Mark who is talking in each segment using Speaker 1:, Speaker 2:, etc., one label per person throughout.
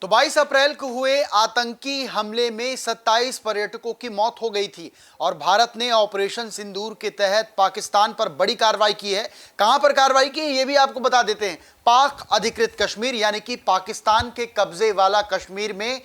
Speaker 1: तो 22 अप्रैल को हुए आतंकी हमले में 27 पर्यटकों की मौत हो गई थी और भारत ने ऑपरेशन सिंदूर के तहत पाकिस्तान पर बड़ी कार्रवाई की है। कहां पर कार्रवाई की है ये भी आपको बता देते हैं। पाक अधिकृत कश्मीर यानी कि पाकिस्तान के कब्जे वाला कश्मीर में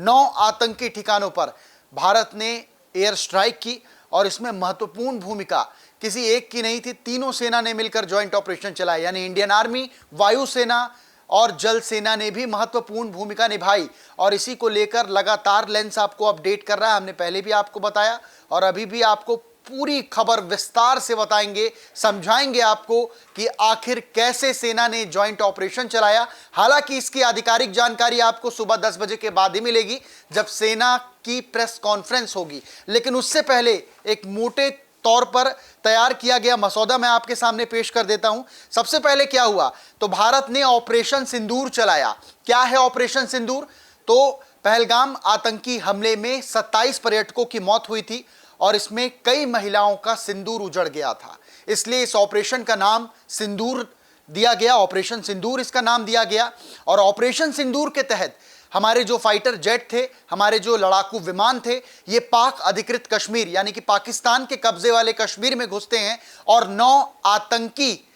Speaker 1: 9 आतंकी ठिकानों पर भारत ने एयर स्ट्राइक की और इसमें महत्वपूर्ण भूमिका किसी एक की नहीं थी, तीनों सेना ने मिलकर ज्वाइंट ऑपरेशन चलाया, यानी इंडियन आर्मी, वायुसेना और जल सेना ने भी महत्वपूर्ण भूमिका निभाई। और इसी को लेकर लगातार लेंस आपको अपडेट कर रहा है। हमने पहले भी आपको बताया और अभी भी आपको पूरी खबर विस्तार से बताएंगे, समझाएंगे आपको कि आखिर कैसे सेना ने ज्वाइंट ऑपरेशन चलाया। हालांकि इसकी आधिकारिक जानकारी आपको सुबह 10 बजे के बाद ही मिलेगी जब सेना की प्रेस कॉन्फ्रेंस होगी, लेकिन उससे पहले एक मोटे तौर पर तैयार किया गया मसौदा मैं आपके सामने पेश कर देता हूं। सबसे पहले क्या हुआ, तो भारत ने ऑपरेशन सिंदूर चलाया। क्या है ऑपरेशन सिंदूर? तो पहलगाम आतंकी हमले में 27 पर्यटकों की मौत हुई थी और इसमें कई महिलाओं का सिंदूर उजड़ गया था, इसलिए इस ऑपरेशन का नाम सिंदूर दिया गया, ऑपरेशन सिंदूर इसका नाम दिया गया। और ऑपरेशन सिंदूर के तहत हमारे जो फाइटर जेट थे, हमारे जो लड़ाकू विमान थे, ये पाक अधिकृत कश्मीर यानी कि पाकिस्तान के कब्जे वाले कश्मीर में घुसते हैं और 9 आतंकी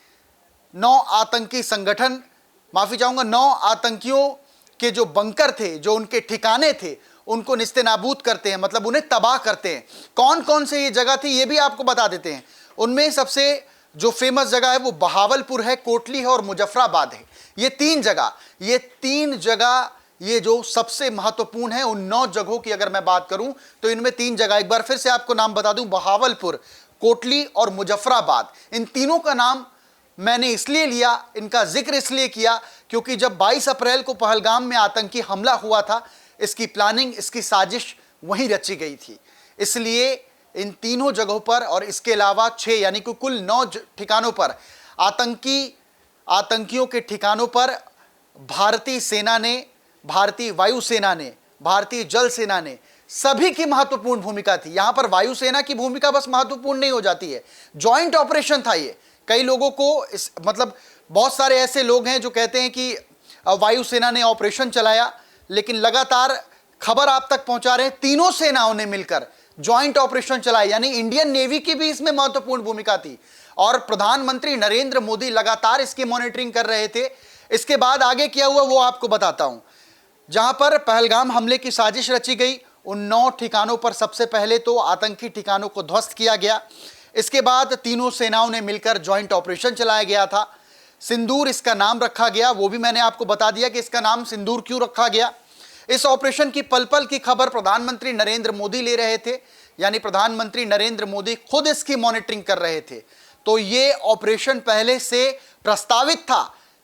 Speaker 1: संगठन, माफी चाहूंगा, 9 आतंकियों के जो बंकर थे, जो उनके ठिकाने थे, उनको निस्तेनाबूद करते हैं, मतलब उन्हें तबाह करते हैं। कौन कौन से ये जगह थी ये भी आपको बता देते हैं। उनमें सबसे जो फेमस जगह है वो बहावलपुर है, कोटली है और मुजफ्फराबाद है। ये तीन जगह ये जो सबसे महत्वपूर्ण है। उन 9 जगहों की अगर मैं बात करूं तो इनमें 3 जगह, एक बार फिर से आपको नाम बता दूं, बहावलपुर, कोटली और मुजफ्फराबाद। इन तीनों का नाम मैंने इसलिए लिया, इनका जिक्र इसलिए किया क्योंकि जब 22 अप्रैल को पहलगाम में आतंकी हमला हुआ था, इसकी प्लानिंग, इसकी साजिश वहीं रची गई थी। इसलिए इन तीनों जगहों पर और इसके अलावा 6 यानी कि कुल 9 ठिकानों पर आतंकियों के ठिकानों पर भारतीय सेना ने, भारतीय वायुसेना ने, भारतीय जल सेना ने, सभी की महत्वपूर्ण भूमिका थी। यहां पर वायुसेना की भूमिका बस महत्वपूर्ण नहीं हो जाती है, ज्वाइंट ऑपरेशन था ये। कई लोगों को बहुत सारे ऐसे लोग हैं जो कहते हैं कि वायुसेना ने ऑपरेशन चलाया, लेकिन लगातार खबर आप तक पहुंचा रहे हैं तीनों सेनाओं ने मिलकर ज्वाइंट ऑपरेशन चलाया, यानी इंडियन नेवी की भी इसमें महत्वपूर्ण भूमिका थी और प्रधानमंत्री नरेंद्र मोदी लगातार इसकी मॉनिटरिंग कर रहे थे। इसके बाद आगे क्या हुआ वो आपको बताता हूं। जहां पर पहलगाम हमले की साजिश रची गई, उन 9 ठिकानों पर सबसे पहले तो आतंकी ठिकानों को ध्वस्त किया गया। इसके बाद तीनों सेनाओं ने मिलकर ज्वाइंट ऑपरेशन चलाया गया था। सिंदूर इसका नाम रखा गया, वो भी मैंने आपको बता दिया कि इसका नाम सिंदूर क्यों रखा गया। इस ऑपरेशन की पल पल की खबर प्रधानमंत्री नरेंद्र मोदी ले रहे थे, यानी प्रधानमंत्री नरेंद्र मोदी खुद इसकी मॉनिटरिंग कर रहे थे। तो ये ऑपरेशन पहले से प्रस्तावित था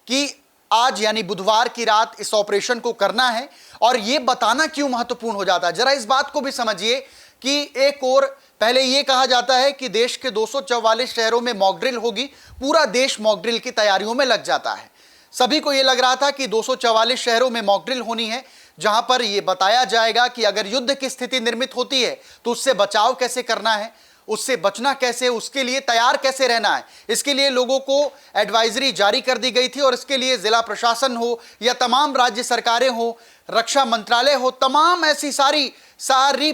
Speaker 1: कि आज यानी बुधवार की रात इस ऑपरेशन को करना है। और यह बताना क्यों महत्वपूर्ण हो जाता है, जरा इस बात को भी समझिए कि एक और पहले यह कहा जाता है कि देश के 244 शहरों में मॉक ड्रिल होगी, पूरा देश मॉक ड्रिल की तैयारियों में लग जाता है। सभी को यह लग रहा था कि 244 शहरों में मॉक ड्रिल होनी है, जहां पर यह बताया जाएगा कि अगर युद्ध की स्थिति निर्मित होती है तो उससे बचाव कैसे करना है, उससे बचना कैसे, उसके लिए तैयार कैसे रहना है। इसके लिए लोगों को एडवाइजरी जारी कर दी गई थी और इसके लिए जिला प्रशासन हो या तमाम राज्य सरकारें हो, रक्षा मंत्रालय हो, तमाम ऐसी सारी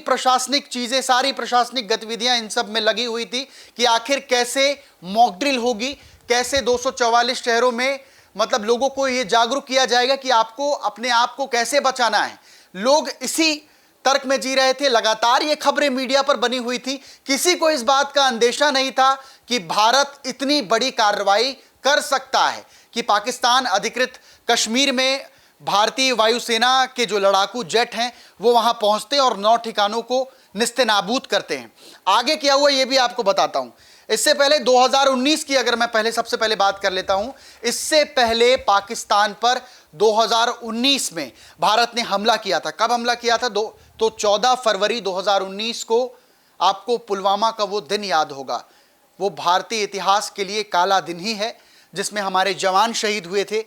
Speaker 1: प्रशासनिक चीजें, सारी प्रशासनिक गतिविधियां इन सब में लगी हुई थी कि आखिर कैसे मॉक ड्रिल होगी, कैसे 244 शहरों में मतलब लोगों को यह जागरूक किया जाएगा कि आपको अपने आप को कैसे बचाना है। लोग इसी तर्क में जी रहे थे। लगातार ये खबरें मीडिया पर बनी हुई थी, किसी को इस बात का अंदेशा नहीं था कि भारत इतनी बड़ी कार्रवाई कर सकता है कि पाकिस्तान अधिकृत कश्मीर में भारतीय वायुसेना के जो लड़ाकू जेट हैं वो वहां पहुंचते हैं और 9 ठिकानों को निस्तेनाबूद करते हैं। आगे क्या हुआ ये भी आपको बताता हूं। इससे पहले 2019 की अगर मैं सबसे पहले बात कर लेता हूं, इससे पहले पाकिस्तान पर 2019 में भारत ने हमला किया था। कब हमला किया था? तो 14 फरवरी 2019 को आपको पुलवामा का वो दिन याद होगा। वो भारतीय इतिहास के लिए काला दिन ही है जिसमें हमारे जवान शहीद हुए थे।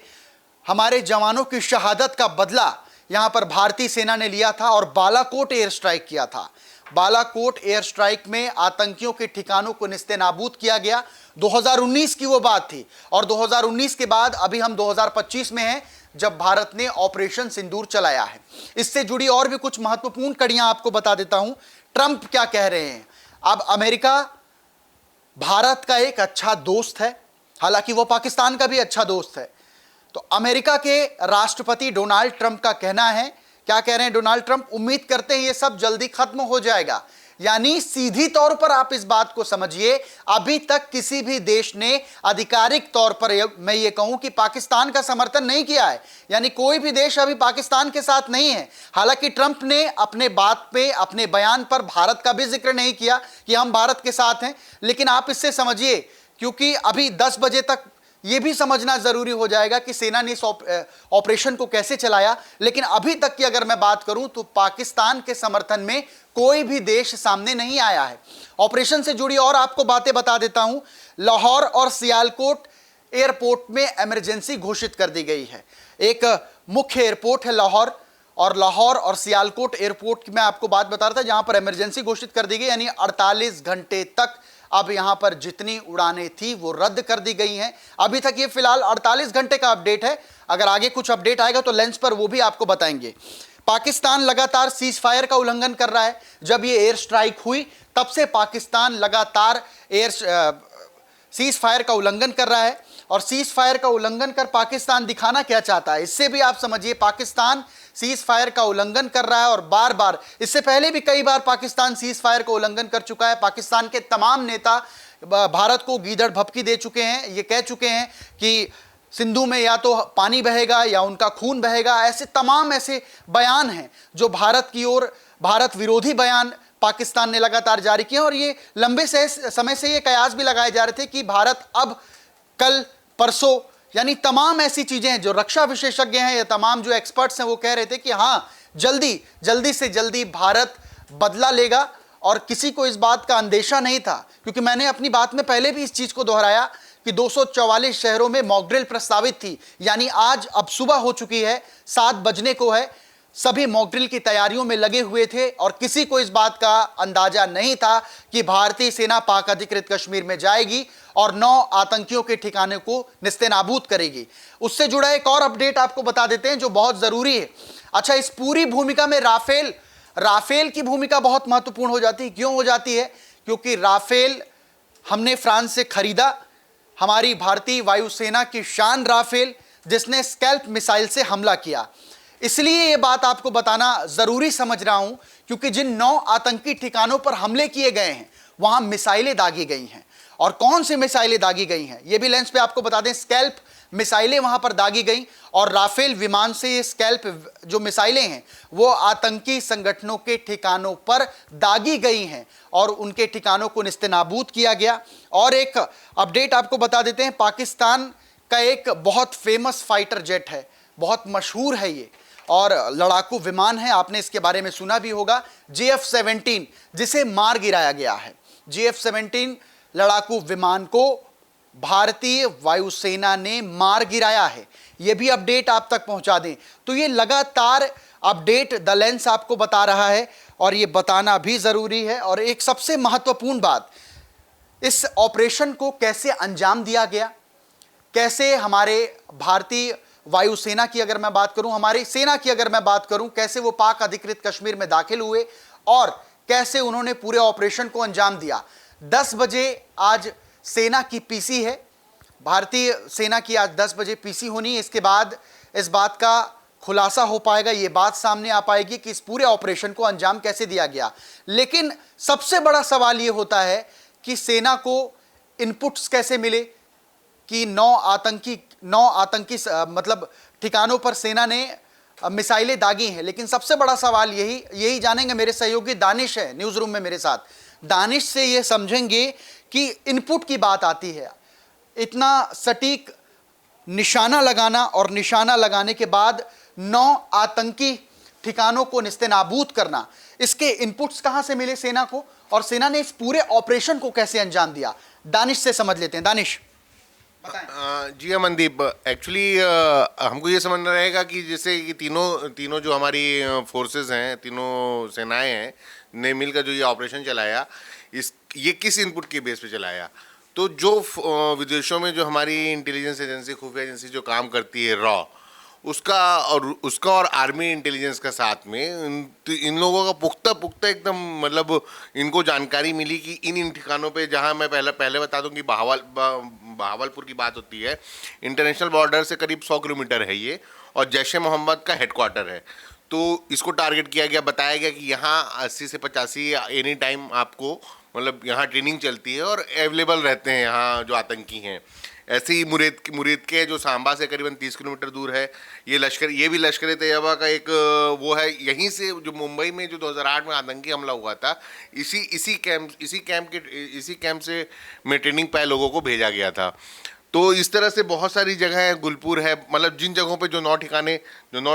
Speaker 1: हमारे जवानों की शहादत का बदला यहां पर भारतीय सेना ने लिया था और बालाकोट एयर स्ट्राइक किया था। बालाकोट एयर स्ट्राइक में आतंकियों के ठिकानों को निस्तेनाबूद किया गया। 2019 की वो बात थी और 2019 के बाद अभी हम 2025 में हैं। जब भारत ने ऑपरेशन सिंदूर चलाया है। इससे जुड़ी और भी कुछ महत्वपूर्ण कड़ियां आपको बता देता हूं। ट्रंप क्या कह रहे हैं? अब अमेरिका भारत का एक अच्छा दोस्त है, हालांकि वो पाकिस्तान का भी अच्छा दोस्त है। तो अमेरिका के राष्ट्रपति डोनाल्ड ट्रंप का कहना है, क्या कह रहे हैं डोनाल्ड ट्रंप? उम्मीद करते हैं ये सब जल्दी खत्म हो जाएगा। यानी सीधी तौर पर आप इस बात को समझिए, अभी तक किसी भी देश ने आधिकारिक तौर पर मैं ये कहूं कि पाकिस्तान का समर्थन नहीं किया है। यानी कोई भी देश अभी पाकिस्तान के साथ नहीं है। हालांकि ट्रंप ने अपने बात पे, अपने बयान पर भारत का भी जिक्र नहीं किया कि हम भारत के साथ हैं। लेकिन आप इससे समझिए, क्योंकि अभी 10 बजे तक यह भी समझना जरूरी हो जाएगा कि सेना ने इस ऑपरेशन को कैसे चलाया। लेकिन अभी तक की अगर मैं बात करूं तो पाकिस्तान के समर्थन में कोई भी देश सामने नहीं आया है। ऑपरेशन से जुड़ी और आपको बातें बता देता हूं। लाहौर और सियालकोट एयरपोर्ट में इमरजेंसी घोषित कर दी गई है। एक मुख्य एयरपोर्ट है लाहौर, और लाहौर और सियालकोट एयरपोर्ट की मैं आपको बात बता रहा था, जहां पर इमरजेंसी घोषित कर दी गई। यानी 48 घंटे तक अब यहां पर जितनी उड़ानें थी वो रद्द कर दी गई हैं। अभी तक ये फिलहाल 48 घंटे का अपडेट है। अगर आगे कुछ अपडेट आएगा तो लेंस पर वो भी आपको बताएंगे। पाकिस्तान लगातार सीज फायर का उल्लंघन कर रहा है। जब ये एयर स्ट्राइक हुई तब से पाकिस्तान लगातार सीज फायर का उल्लंघन कर रहा है। और सीज फायर का उल्लंघन कर पाकिस्तान दिखाना क्या चाहता है, इससे भी आप समझिए। पाकिस्तान सीज फायर का उल्लंघन कर रहा है और बार बार, इससे पहले भी कई बार पाकिस्तान सीज फायर का उल्लंघन कर चुका है। पाकिस्तान के तमाम नेता भारत को गीदड़ भभकी दे चुके हैं। ये कह चुके हैं कि सिंधु में या तो पानी बहेगा या उनका खून बहेगा। ऐसे तमाम ऐसे बयान हैं जो भारत की ओर, भारत विरोधी बयान पाकिस्तान ने लगातार जारी किए। और ये लंबे समय से ये कयास भी लगाए जा रहे थे कि भारत अब, कल, परसों, यानी तमाम ऐसी चीजें हैं जो रक्षा विशेषज्ञ हैं या तमाम जो एक्सपर्ट्स हैं वो कह रहे थे कि हाँ, जल्दी से जल्दी भारत बदला लेगा। और किसी को इस बात का अंदेशा नहीं था, क्योंकि मैंने अपनी बात में पहले भी इस चीज को दोहराया कि 244 शहरों में मॉक ड्रिल प्रस्तावित थी। यानी आज अब सुबह हो चुकी है, 7 बजने को है, सभी मॉक ड्रिल की तैयारियों में लगे हुए थे और किसी को इस बात का अंदाजा नहीं था कि भारतीय सेना पाक अधिकृत कश्मीर में जाएगी और 9 आतंकियों के ठिकाने को निस्तेनाबूद करेगी। उससे जुड़ा एक और अपडेट आपको बता देते हैं जो बहुत जरूरी है। अच्छा, इस पूरी भूमिका में राफेल की भूमिका बहुत महत्वपूर्ण हो जाती है। क्यों हो जाती है? क्योंकि राफेल हमने फ्रांस से खरीदा, हमारी भारतीय वायुसेना की शान राफेल, जिसने स्कैल्प मिसाइल से हमला किया। इसलिए यह बात आपको बताना जरूरी समझ रहा हूं, क्योंकि जिन 9 आतंकी ठिकानों पर हमले किए गए हैं वहां मिसाइलें दागी गई हैं। और कौन सी मिसाइलें दागी गई हैं यह भी लेंस पे आपको बता दें। स्कैल्प मिसाइलें वहां पर दागी गई और राफेल विमान से ये स्कैल्प जो मिसाइलें हैं वो आतंकी संगठनों के ठिकानों पर दागी गई हैं और उनके ठिकानों को निस्तेनाबूद किया गया। और एक अपडेट आपको बता देते हैं, पाकिस्तान का एक बहुत फेमस फाइटर जेट है, बहुत मशहूर है ये और लड़ाकू विमान है, आपने इसके बारे में सुना भी होगा, JF-17, जिसे मार गिराया गया है। JF-17 लड़ाकू विमान को भारतीय वायुसेना ने मार गिराया है। यह भी अपडेट आप तक पहुंचा दें। तो ये लगातार अपडेट द लेंस आपको बता रहा है और ये बताना भी जरूरी है। और एक सबसे महत्वपूर्ण बात, इस ऑपरेशन को कैसे अंजाम दिया गया, कैसे हमारे भारतीय वायुसेना की अगर मैं बात करूं, हमारी सेना की अगर मैं बात करूं, कैसे वो पाक अधिकृत कश्मीर में दाखिल हुए और कैसे उन्होंने पूरे ऑपरेशन को अंजाम दिया। 10 बजे आज सेना की पीसी है, भारतीय सेना की आज 10 बजे पीसी होनी है। इसके बाद इस बात का खुलासा हो पाएगा, ये बात सामने आ पाएगी कि इस पूरे ऑपरेशन को अंजाम कैसे दिया गया। लेकिन सबसे बड़ा सवाल ये होता है कि सेना को इनपुट्स कैसे मिले कि 9 आतंकी मतलब ठिकानों पर सेना ने मिसाइलें दागी हैं। लेकिन सबसे बड़ा सवाल यही जानेंगे, मेरे सहयोगी दानिश है न्यूज़ रूम में मेरे साथ, दानिश से ये समझेंगे कि इनपुट की बात आती है, इतना सटीक निशाना लगाना और निशाना लगाने के बाद 9 आतंकी ठिकानों को निस्तेनाबूद करना, इसके इनपुट्स कहां से मिले सेना को और सेना ने इस पूरे ऑपरेशन को कैसे अंजाम दिया। दानिश से समझ लेते हैं। दानिश बताएं।
Speaker 2: जी हाँ मनदीप, एक्चुअली हमको ये समझना रहेगा कि जैसे कि तीनों जो हमारी फोर्सेस हैं, तीनों सेनाएं हैं, ने मिलकर जो ये ऑपरेशन चलाया, ये किस इनपुट के बेस पे चलाया। तो जो विदेशों में जो हमारी इंटेलिजेंस एजेंसी, खुफिया एजेंसी जो काम करती है रॉ, उसका और आर्मी इंटेलिजेंस का साथ में इन लोगों का पुख्ता पुख्ता एकदम मतलब इनको जानकारी मिली कि इन ठिकानों पे, जहां मैं पहले बता दूं कि बहावलपुर की बात होती है, इंटरनेशनल बॉर्डर से करीब 100 किलोमीटर है ये, और जैश ए मोहम्मद का हेडक्वार्टर है। तो इसको टारगेट किया गया, बताया गया कि यहाँ 80 से 85 एनी टाइम आपको मतलब यहाँ ट्रेनिंग चलती है और अवेलेबल रहते हैं यहाँ जो आतंकी हैं। ऐसे ही मुरीद के जो सांबा से करीबन 30 किलोमीटर दूर है, ये भी लश्कर तैयबा का एक वो है। यहीं से जो मुंबई में जो 2008 में आतंकी हमला हुआ था, इसी कैंप से में ट्रेनिंग पाए लोगों को भेजा गया था। तो इस तरह से बहुत सारी जगह है, गुलपुर है, मतलब जिन जगहों पे जो 9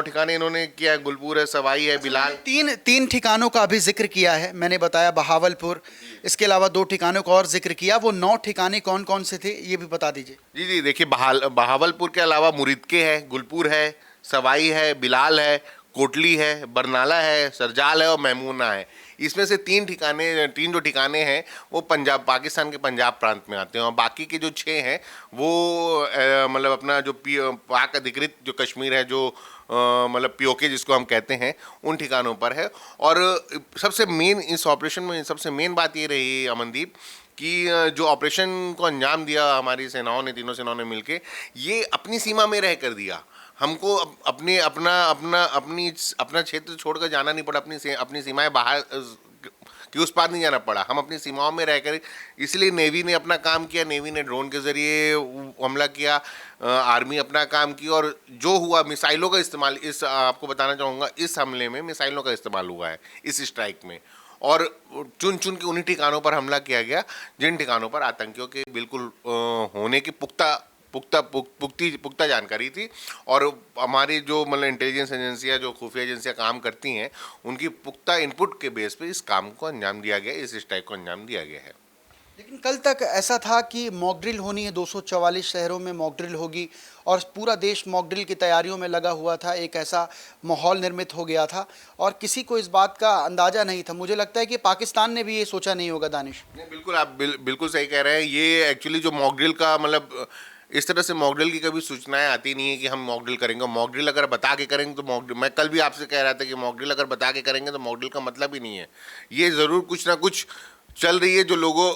Speaker 2: ठिकाने इन्होंने किया है, गुलपुर है, सवाई है, बिलाल।
Speaker 1: तीन ठिकानों का अभी जिक्र किया है मैंने, बताया बहावलपुर, इसके अलावा 2 ठिकानों का और जिक्र किया। वो 9 ठिकाने कौन कौन से थे ये भी बता दीजिए।
Speaker 2: जी, देखिए, बहावलपुर के अलावा मुरीदके है, गुलपुर है, सवाई है, बिलाल है, कोटली है, बरनाला है, सरजाल है और महमूना है। इसमें से 3 जो ठिकाने हैं वो पाकिस्तान के पंजाब प्रांत में आते हैं, और बाकी के जो 6 हैं वो मतलब अपना जो पाक अधिकृत जो कश्मीर है, जो मतलब पीओके जिसको हम कहते हैं, उन ठिकानों पर है। और सबसे मेन इस ऑपरेशन में सबसे मेन बात ये रही अमनदीप कि जो ऑपरेशन को अंजाम दिया हमारी सेनाओं ने, तीनों सेनाओं ने मिलके, ये अपनी सीमा में रह कर दिया। हमको अपना क्षेत्र छोड़कर जाना नहीं पड़ा, अपनी सीमाएं बाहर कि उस पार नहीं जाना पड़ा। हम अपनी सीमाओं में रहकर, इसलिए नेवी ने अपना काम किया, नेवी ने ड्रोन के जरिए हमला किया, आर्मी अपना काम की, और जो हुआ मिसाइलों का इस्तेमाल, आपको बताना चाहूँगा, इस हमले में मिसाइलों का इस्तेमाल हुआ है इस स्ट्राइक में, और चुन चुन के उन्हीं ठिकानों पर हमला किया गया जिन ठिकानों पर आतंकियों के बिल्कुल होने की पुख्ता जानकारी थी। और हमारी जो मतलब इंटेलिजेंस एजेंसियां, जो खुफिया एजेंसियां काम करती हैं, उनकी पुख्ता इनपुट के बेस पे इस काम को अंजाम दिया गया, इस स्ट्राइक को अंजाम दिया गया है।
Speaker 1: लेकिन कल तक ऐसा था कि मॉक ड्रिल होनी है, 244 शहरों में मॉक ड्रिल होगी और पूरा देश मॉक ड्रिल की तैयारियों में लगा हुआ था। एक ऐसा माहौल निर्मित हो गया था और किसी को इस बात का अंदाज़ा नहीं था। मुझे लगता है कि पाकिस्तान ने भी ये सोचा नहीं होगा। दानिश,
Speaker 2: नहीं, बिल्कुल, आप बिल्कुल सही कह रहे हैं। ये एक्चुअली जो मॉक ड्रिल का मतलब, इस तरह से मॉक ड्रिल की कभी सूचनाएं आती नहीं है कि हम मॉक ड्रिल करेंगे। मॉक ड्रिल अगर बता के करेंगे तो मॉक ड्रिल, मैं कल भी आपसे कह रहा था कि मॉक ड्रिल अगर बता के करेंगे तो मॉक ड्रिल का मतलब ही नहीं है। ये ज़रूर कुछ ना कुछ चल रही है जो लोगों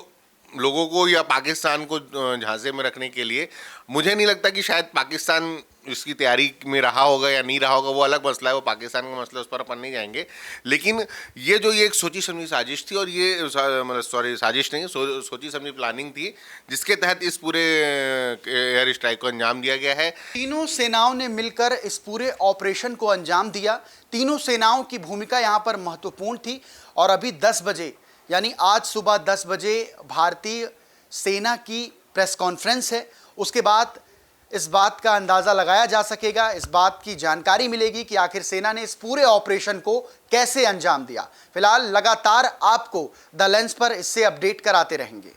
Speaker 2: को या पाकिस्तान को झांसे में रखने के लिए। मुझे नहीं लगता कि शायद पाकिस्तान इसकी तैयारी में रहा होगा या नहीं रहा होगा, वो अलग मसला है, वो पाकिस्तान का मसला, उस पर अपन नहीं जाएंगे। लेकिन ये एक सोची समझी साजिश थी, और ये मतलब साजिश नहीं, सोची समझी प्लानिंग थी, जिसके तहत इस पूरे एयर स्ट्राइक को अंजाम दिया गया है।
Speaker 1: तीनों सेनाओं ने मिलकर इस पूरे ऑपरेशन को अंजाम दिया। तीनों सेनाओं की भूमिका यहाँ पर महत्वपूर्ण थी। और अभी 10 बजे, यानी आज सुबह 10 बजे भारतीय सेना की प्रेस कॉन्फ्रेंस है। उसके बाद इस बात का अंदाज़ा लगाया जा सकेगा, इस बात की जानकारी मिलेगी कि आखिर सेना ने इस पूरे ऑपरेशन को कैसे अंजाम दिया। फिलहाल लगातार आपको द लेंस पर इससे अपडेट कराते रहेंगे।